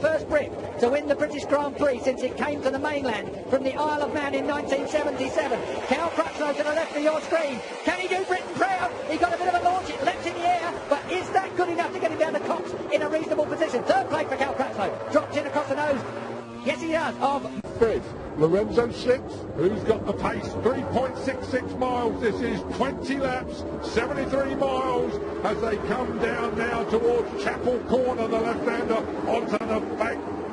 first Brit to win the British Grand Prix since it came to the mainland from the Isle of Man in 1977. Cal Crutchlow to the left of your screen. Can he do Britain proud? He got a bit of a launch, it leapt in the air, but is that good enough to get him down the Cox in a reasonable position? Third place for Cal Crutchlow. Drops in across the nose. Yes, he does. Of fifth. Lorenzo sixth. Who's got the pace? 3.66 miles. This is 20 laps, 73 miles as they come down now towards Chapel Corner, the left-hander, onto the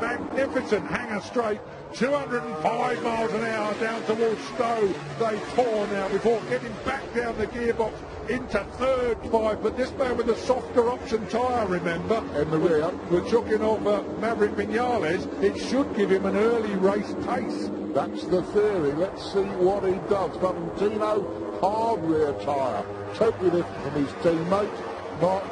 magnificent hanger straight. 205 miles an hour down towards Stowe. They pour now before getting back down the gearbox into third five, but this man with a softer option tyre, remember, in the rear, we're chucking off Maverick Vinales. It should give him an early race pace. That's the theory. Let's see what he does. Valentino, hard rear tyre, totally different from his teammate.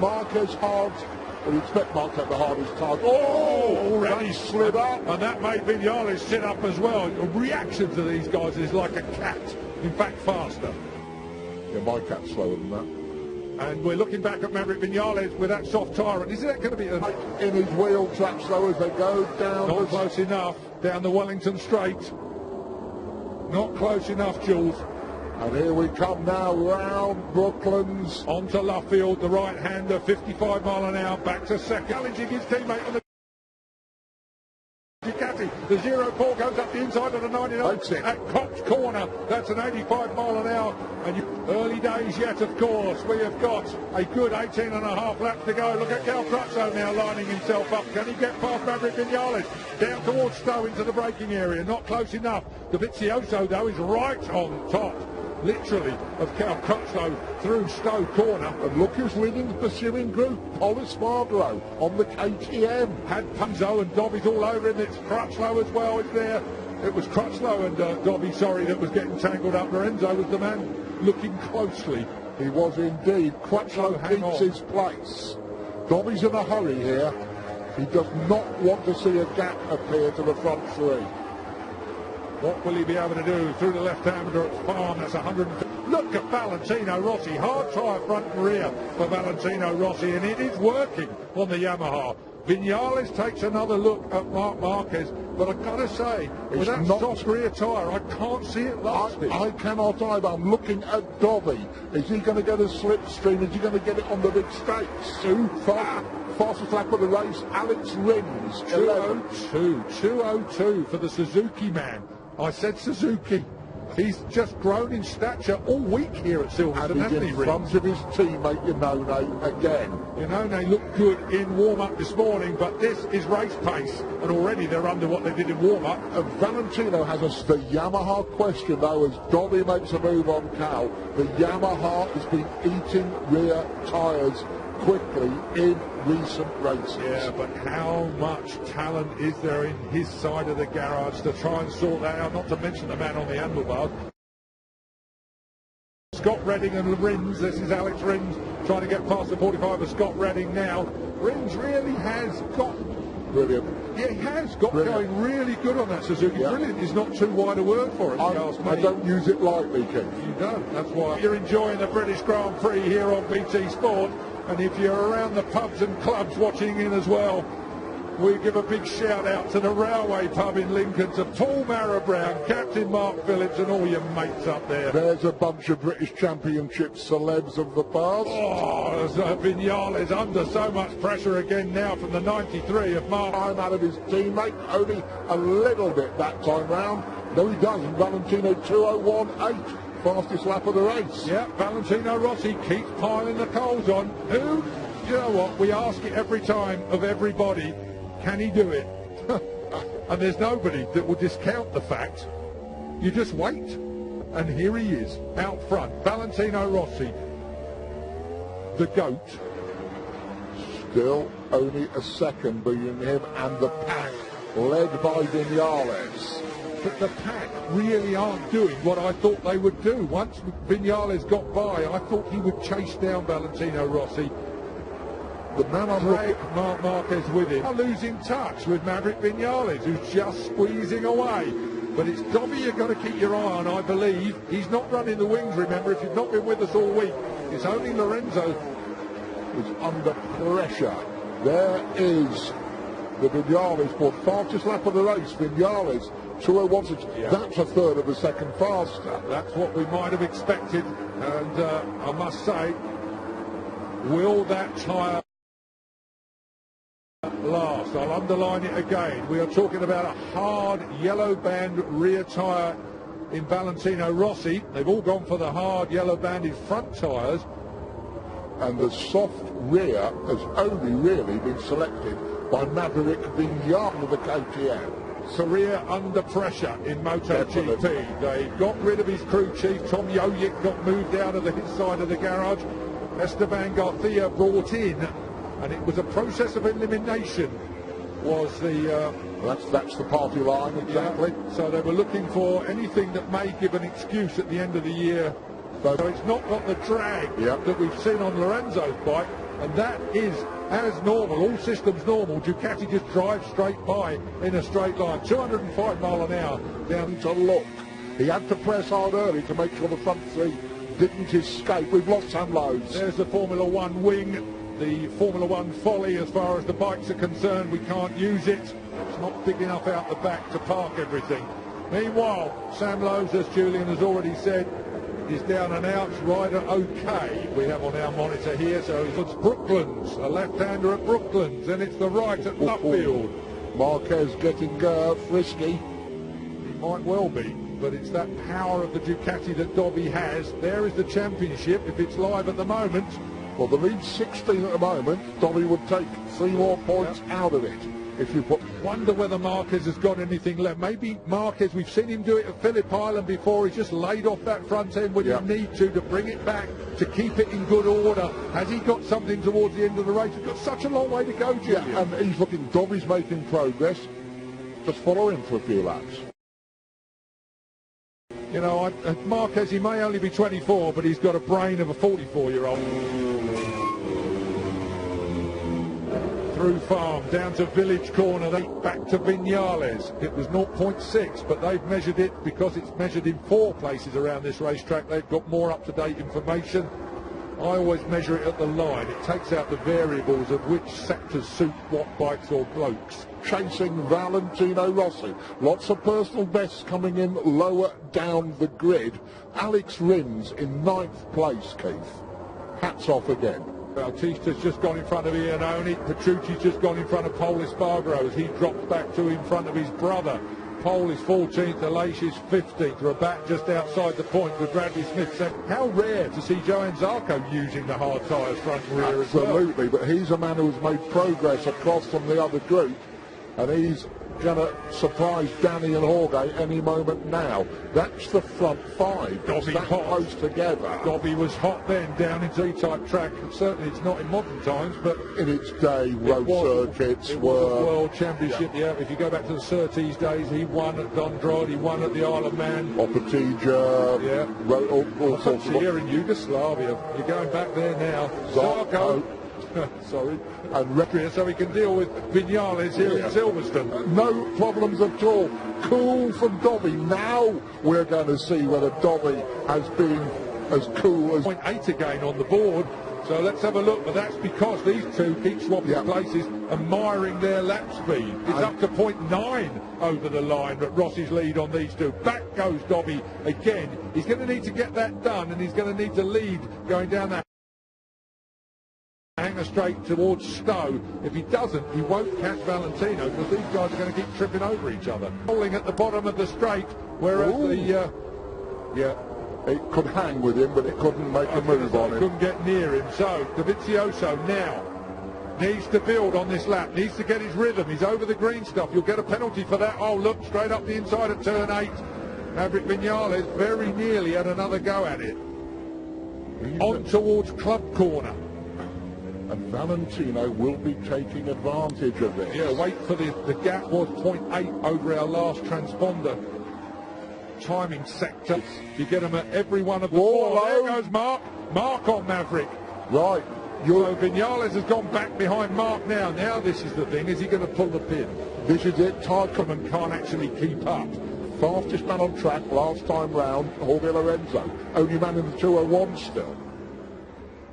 Marquez hard. We expect Mark to have the hardest time. Oh, already slid up. And that made Vinales sit up as well. The reaction to these guys is like a cat. In fact, faster. Yeah, my cat's slower than that. And we're looking back at Maverick Vinales with that soft tyre. And is that going to be in his wheel trap slow as they go down? Not close enough. Down the Wellington Straight. Not close enough, Jules. And here we come now round Brooklands. Onto Luffield, the right-hander, 55 mile an hour, back to second. Challenging his teammate on the Ducati. The 04 goes up the inside of the 99 at Cox Corner. That's an 85 mile an hour. And early days yet, of course. We have got a good 18 and a half laps to go. Look at Cal Crutchlow now lining himself up. Can he get past Maverick Vinales? Down towards Stowe into the braking area. Not close enough. Dovizioso, though, is right on top, literally, of Cal Crutchlow through Stowe Corner. And look who's leading the pursuing group. Polis Margaro on the KTM. Had Punzo and Dobby's all over him. It's Crutchlow as well, is there? It was Crutchlow and Dobby, that was getting tangled up. Lorenzo was the man looking closely. He was indeed. Crutchlow keeps his place. Dobby's in a hurry here. He does not want to see a gap appear to the front three. What will he be able to do through the left-hander at Farm? That's 150. Look at Valentino Rossi. Hard tyre front and rear for Valentino Rossi, and it is working on the Yamaha. Vinales takes another look at Marc Marquez, but I've got to say, with that soft rear tyre, I can't see it lasting. I cannot either. I'm looking at Dobby. Is he going to get a slipstream? Is he going to get it on the big stakes? Fastest lap of the race, Alex Rins. 2:02 for the Suzuki man. I said Suzuki. He's just grown in stature all week here at Silverstone, hasn't he, in front of his teammate Iannone again. Iannone looked good in warm-up this morning, but this is race pace, and already they're under what they did in warm-up. And Valentino has us the Yamaha question, though, as Dobby makes a move on Cal. The Yamaha has been eating rear tyres quickly in recent races. Yeah, but how much talent is there in his side of the garage to try and sort that out, not to mention the man on the handlebars. Scott Redding and Rins. This is Alex Rins trying to get past the 45 of Scott Redding now. Rins really has got... Brilliant. Yeah, he has got going really good on that Suzuki. Yeah. Brilliant is not too wide a word for it. I don't use it lightly, Ken. You don't. That's why you're enjoying the British Grand Prix here on BT Sport. And if you're around the pubs and clubs watching in as well, we give a big shout out to the Railway Pub in Lincoln, to Paul Marrowbrown, Captain Mark Phillips and all your mates up there. There's a bunch of British Championship celebs of the past. Oh, Vinales under so much pressure again now from the 93 of Mark. Time out of his teammate, only a little bit that time round. No, he doesn't. Valentino 2:01.8. Fastest lap of the race. Yeah, Valentino Rossi keeps piling the coals on. Who? You know what? We ask it every time of everybody. Can he do it? And there's nobody that will discount the fact. You just wait. And here he is, out front. Valentino Rossi, the GOAT. Still only a second between him and the pack, led by Vinales. But the pack really aren't doing what I thought they would do. Once Vinales got by, I thought he would chase down Valentino Rossi. The man on Marc Marquez with him are losing touch with Maverick Vinales, who's just squeezing away. But it's Dobby you've got to keep your eye on, I believe. He's not running the wings, remember, if you've not been with us all week. It's only Lorenzo who's under pressure. There is the Vinales for fastest lap of the race. Vinales, 2:01. Yeah. That's a third of a second faster. That's what we might have expected, and I must say, will that tyre last? I'll underline it again. We are talking about a hard yellow band rear tyre in Valentino Rossi. They've all gone for the hard yellow banded front tyres. And the soft rear has only really been selected by Maverick Vinales of the KTM. Career under pressure in MotoGP. Definitely. They got rid of his crew chief. Tom Jojic got moved out of his side of the garage. Esteban Garcia brought in, and it was a process of elimination. Was the That's the party line, exactly. yeah, so they were looking for anything that may give an excuse at the end of the year. So it's not got the drag that we've seen on Lorenzo's bike, and that is as normal, all systems normal. Ducati just drives straight by in a straight line, 205 mile an hour down To look, he had to press hard early to make sure the front three didn't escape. We've lost some loads. There's the Formula One wing, the Formula One folly as far as the bikes are concerned. We can't use it. It's not big enough out the back to park everything. Meanwhile, Sam Lowes, as Julian has already said, is down and out. Rider okay, we have on our monitor here. So it's Brooklands, a left-hander at Brooklands, and it's the right at Nuffield. Marquez getting frisky. He might well be, but it's that power of the Ducati that Dobby has. There is the championship, if it's live at the moment. Well, the lead's 16 at the moment. Dobby would take 3 more points out of it if you put... Wonder whether Marquez has got anything left. Maybe Marquez, we've seen him do it at Phillip Island before. He's just laid off that front end when you need to bring it back, to keep it in good order. Has he got something towards the end of the race? He's got such a long way to go, Julian. Yeah, and he's looking... Dobby's making progress. Just follow him for a few laps. You know, Marquez, he may only be 24, but he's got a brain of a 44-year-old. Through farm, down to Village Corner, then back to Vinales. It was 0.6, but they've measured it because it's measured in 4 places around this racetrack. They've got more up-to-date information. I always measure it at the line. It takes out the variables of which sectors suit what bikes or blokes. Chasing Valentino Rossi. Lots of personal bests coming in lower down the grid. Alex Rins in 9th place, Keith. Hats off again. Bautista's just gone in front of Iannone. Petrucci's just gone in front of Pol Espargaro as he drops back to in front of his brother. Pol is 14th, Aleix is 15th. Rabat just outside the point with Bradley Smith. So how rare to see Johann Zarco using the hard tyres front and rear as well. Absolutely, but he's a man who's made progress across from the other group, and he's going to surprise Danny and Jorge any moment now. That's the front 5. Dobby that hot. close together. Dobby was hot then down in Z-type track. Certainly it's not in modern times, but in its day, road circuits it were... was a world championship. Yeah. If you go back to the Surtees days, he won at Dondrod, he won at the Isle of Man. Opatija, all sorts of... Here in Yugoslavia. You're going back there now. Zarco. Sorry. And so he can deal with Vinales here in Silverstone. No problems at all. Cool from Dobby. Now we're going to see whether Dobby has been as cool as... 0.8 again on the board. So let's have a look. But that's because these two keep swapping places, admiring their lap speed. It's up to 0.9 over the line, but Rossi's lead on these two. Back goes Dobby again. He's going to need to get that done, and he's going to need to lead going down that hanger straight towards Stowe. If he doesn't, he won't catch Valentino, because these guys are going to keep tripping over each other. Falling at the bottom of the straight, whereas it could hang with him, but it couldn't make a move on him. Couldn't get near him. So Dovizioso now needs to build on this lap, needs to get his rhythm. He's over the green stuff. You'll get a penalty for that. Oh, look, straight up the inside of turn 8. Maverick Vinales very nearly had another go at it. On towards Club Corner. And Valentino will be taking advantage of this. Yeah, wait for the gap was 0.8 over our last transponder timing sector. You get them at every one of the 4. There goes Mark. Mark on Maverick. Right. So Vinales has gone back behind Mark now. Now this is the thing. Is he going to pull the pin? This is it. Tarkoman can't actually keep up. Fastest man on track last time round, Jorge Lorenzo. Only man in the 201 still.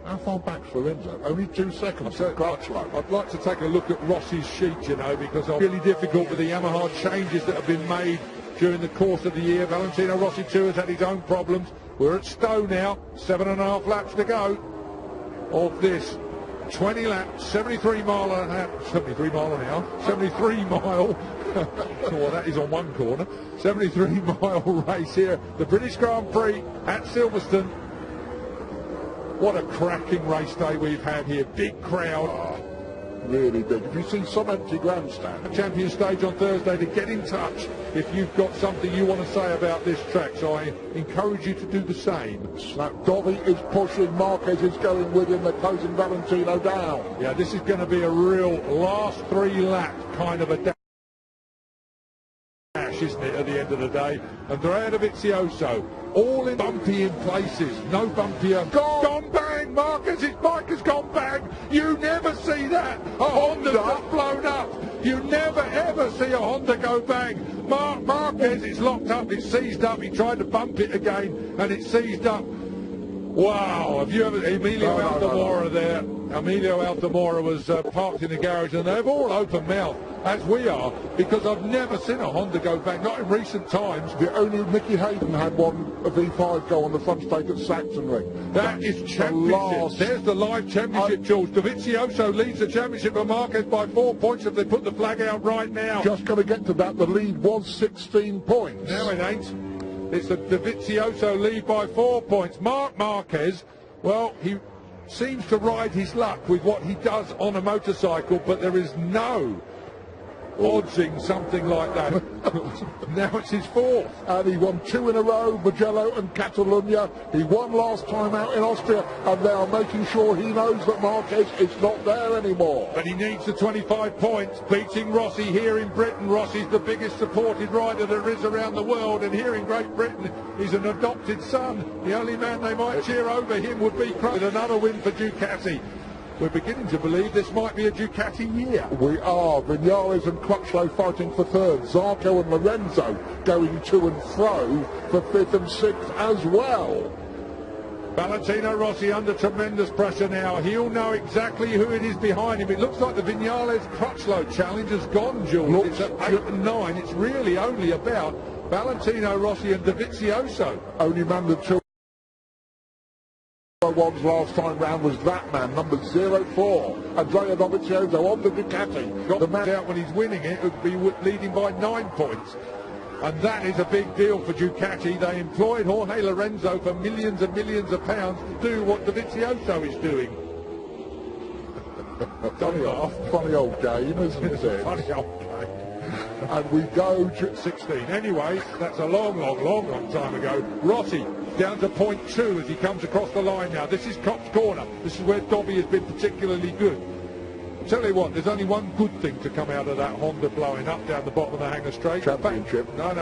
How far back's Lorenzo? Only 2 seconds. I'd like to take a look at Rossi's sheet, you know, because it's really difficult with the Yamaha changes that have been made during the course of the year. Valentino Rossi too has had his own problems. We're at Stowe now, 7.5 laps to go of this 20 laps, 73 mile an hour, 73 mile an hour, 73 mile, well that is on one corner, 73 mile race here, the British Grand Prix at Silverstone. What a cracking race day we've had here, big crowd. Really big. If you see some empty grandstand. Champion stage on Thursday, to get in touch if you've got something you want to say about this track, so I encourage you to do the same. Now, Dovi is pushing, Marquez is going with him, they're closing Valentino down. Yeah, this is going to be a real last 3 lap kind of a dash, isn't it, at the end of the day? Andrea Dovizioso, all in bumpy in places, no bumpier. Gone bang! Marquez's bike has gone bang! You never see that! A Honda's just blown up! You never ever see a Honda go bang! Marquez, it's locked up, it's seized up, he tried to bump it again, and it's seized up. Wow, have you ever... Emilio Altamora there. Emilio Altamora was parked in the garage, and they've all open mouth, as we are, because I've never seen a Honda go bang, not in recent times. The only Mickey Hayden had one, a V5 go on the front stake at Sachsenring. That is championship. There's the live championship, Jules. Dovizioso leads the championship of Marquez by 4 points if they put the flag out right now. Just going to get to that. The lead was 16 points. Now it ain't. It's a Dovizioso lead by 4 points. Marc Marquez, well, he seems to ride his luck with what he does on a motorcycle, but there is no oddsing something like that. Now it's his 4th. And he won 2 in a row, Mugello and Catalunya. He won last time out in Austria, and they are making sure he knows that Marquez is not there anymore. But he needs the 25 points, beating Rossi here in Britain. Rossi's the biggest supported rider there is around the world, and here in Great Britain, he's an adopted son. The only man they might cheer over him would be with another win for Ducati. We're beginning to believe this might be a Ducati year. We are. Vinales and Crutchlow fighting for 3rd. Zarco and Lorenzo going to and fro for 5th and 6th as well. Valentino Rossi under tremendous pressure now. He'll know exactly who it is behind him. It looks like the Vinales-Crutchlow challenge has gone, Jules. It's at 8 and 9. It's really only about Valentino Rossi and Dovizioso. Only man the 2 ones last time round was that man, number 04, Andrea Dovizioso on the Ducati. Got the man out when he's winning it, would be leading by 9 points. And that is a big deal for Ducati. They employed Jorge Lorenzo for millions and millions of pounds to do what Dovizioso is doing. funny old game, isn't it? Funny old game. And we go to 16. Anyway, that's a long time ago. Rossi down to point 2 as he comes across the line now. This is Cops Corner. This is where Dobby has been particularly good. Tell you what, there's only one good thing to come out of that Honda blowing up down the bottom of the hangar straight. Championship. No,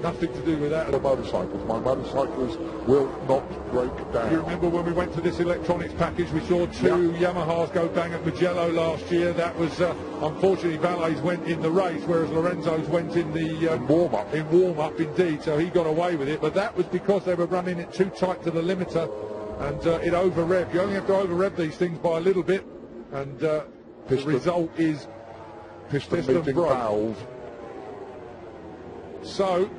nothing to do with that. The motorcycles. My motorcycles will not break down. You remember when we went to this electronics package, we saw 2 Yamahas go bang at Mugello last year. That was, unfortunately, Valle's went in the race, whereas Lorenzo's went in the warm-up. In warm-up, indeed, so he got away with it. But that was because they were running it too tight to the limiter, and it over-revved. You only have to over-rev these things by a little bit, and the result is piston valve. So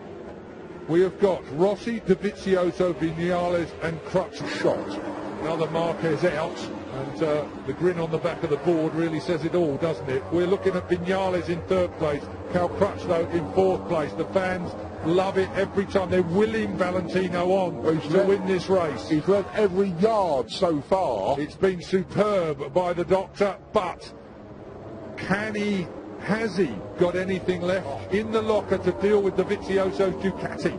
we have got Rossi, Dovizioso, Vinales and Crutchlow shot. Another Marquez out, and the grin on the back of the board really says it all, doesn't it? We're looking at Vinales in 3rd place, Cal Crutchlow in 4th place. The fans love it every time. They're willing Valentino on to win this race. He's led every yard so far. It's been superb by the doctor, but has he got anything left in the locker to deal with Dovizioso's Ducati?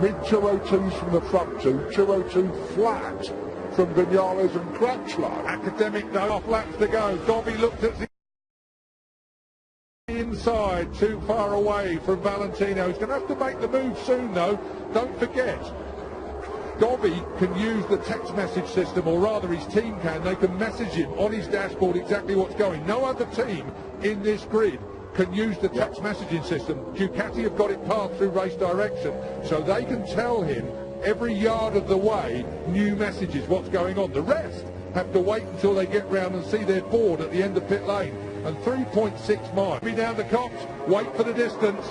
Mid-202s from the front 202 flat from Vinales and Crutchlow. Academic though, off laps to go. Dobby looked at the inside, too far away from Valentino. He's going to have to make the move soon though. Don't forget, Dobby can use the text message system, or rather his team can. They can message him on his dashboard exactly what's going. No other team in this grid can use the text messaging system. Ducati have got it passed through race direction, so they can tell him every yard of the way new messages, what's going on. The rest have to wait until they get round and see their board at the end of pit lane. And 3.6 miles. Be down the Copse, wait for the distance.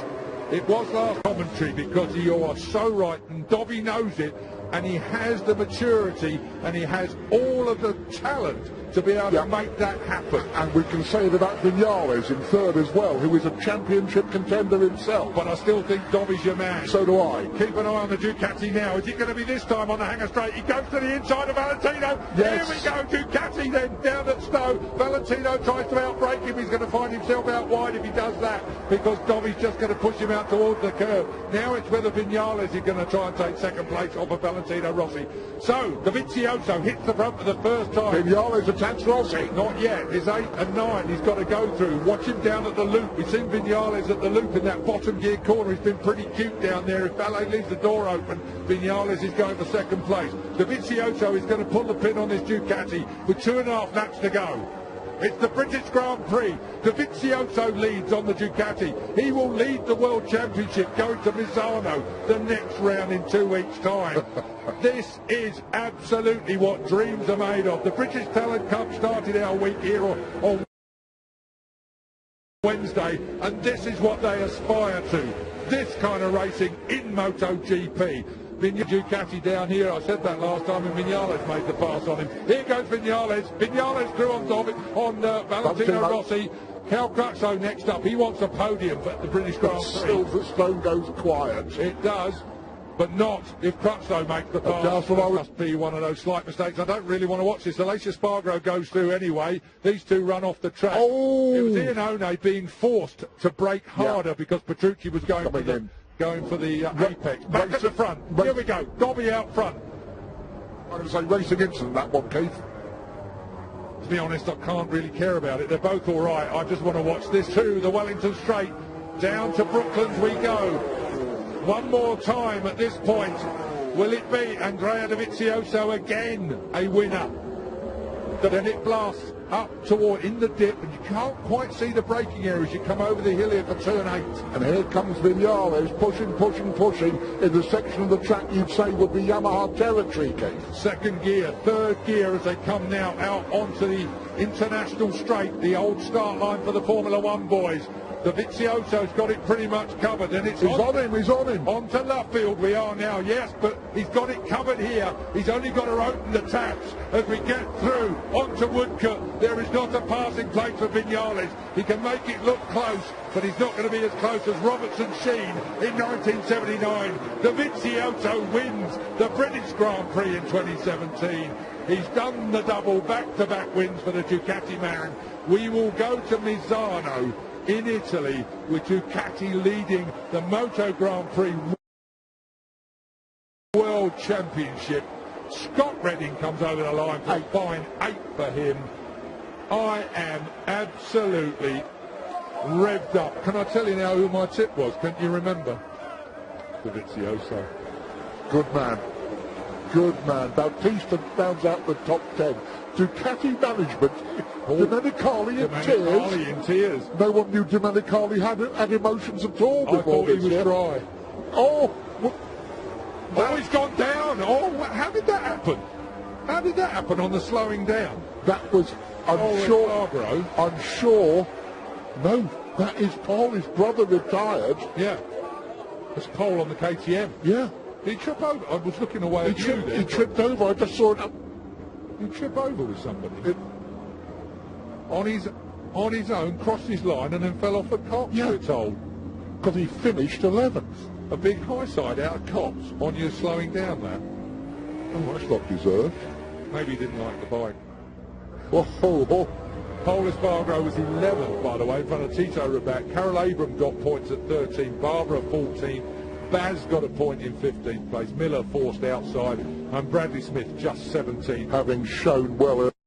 It was last commentary, because you are so right, and Dobby knows it, and he has the maturity, and he has all of the talent to be able to make that happen. And we can say that about Vinales in third as well, who is a championship contender himself. But I still think Dobby's your man. So do I. Keep an eye on the Ducati now. Is it going to be this time on the hanger straight? He goes to the inside of Valentino. Yes. Here we go. Ducati then down at Stowe. Valentino tries to outbrake him. He's going to find himself out wide if he does that, because Dobby's just going to push him out towards the curve. Now it's whether Vinales is going to try and take second place off of Valentino Rossi. So Dovizioso hits the front for the first time. Vinales attacks Rossi. Not yet. It's 8 and 9 he's got to go through. Watch him down at the loop. We've seen Vinales at the loop in that bottom gear corner. He's been pretty cute down there. If Valet leaves the door open, Vinales is going for second place. Dovizioso is going to pull the pin on this Ducati with 2.5 laps to go. It's the British Grand Prix. Dovizioso leads on the Ducati. He will lead the World Championship going to Misano the next round in 2 weeks' time. This is absolutely what dreams are made of. The British Talent Cup started our week here on Wednesday, and this is what they aspire to. This kind of racing in MotoGP. Ducati down here, I said that last time, and Vinales made the pass on him. Here goes Vinales. Vinales through on Valentino Rossi. Cal Crutchlow next up. He wants a podium at the British Grand Prix. Silverstone goes quiet. It does, but not if Crutchlow makes the pass. That must be one of those slight mistakes. I don't really want to watch this. Alicia Spargo goes through anyway. These two run off the track. Oh! It was Iannone being forced to brake harder because Petrucci was going for the apex. Back at the front. Here we go. Dobby out front. I'm going to say racing incident, that one, Keith. To be honest, I can't really care about it. They're both all right. I just want to watch this too. The Wellington Straight. Down to Brooklands we go. One more time at this point. Will it be Andrea Dovizioso again a winner? Then it blasts up toward in the dip, and you can't quite see the braking area as you come over the hill here for turn 8. And here comes Vinales pushing in the section of the track you'd say would be Yamaha territory, Keith. Second gear, third gear as they come now out onto the international straight, the old start line for the Formula One boys. Dovizioso's got it pretty much covered, and he's on him. On to Luffield we are now, yes, but he's got it covered here. He's only got to open the taps as we get through onto Woodcote. There is not a passing place for Vinales. He can make it look close, but he's not going to be as close as Robertson Sheen in 1979. Dovizioso wins the British Grand Prix in 2017. He's done the double back-to-back wins for the Ducati man. We will go to Misano in Italy with Ducati leading the Moto Grand Prix World Championship. Scott Redding comes over the line for a fine 8 for him. I am absolutely revved up. Can I tell you now who my tip was? Can you remember? Dovizioso. Good man. Good man. Bautista rounds out the top 10. Ducati management. Domenicali in tears. No one knew Domenicali had emotions at all before. I thought he was dry. Oh, he's gone down. Oh, how did that happen? How did that happen on the slowing down? That was, I'm sure. No, that is Paul. His brother retired. Yeah. That's Paul on the KTM. Yeah. Did he trip over? I was looking away at you there. He tripped over. I just saw it. He tripped over with somebody. On his own, crossed his line and then fell off at Cops, we're told. Because he finished 11th. A big high side out of Cops on you slowing down there. Oh, that's not deserved. Maybe he didn't like the bike. Oh. Paul Espargaro was 11th, by the way, in front of Tito Rabat. Carol Abram got points at 13, Barbara 14, Baz got a point in 15th place, Miller forced outside, and Bradley Smith just 17th. Having shown well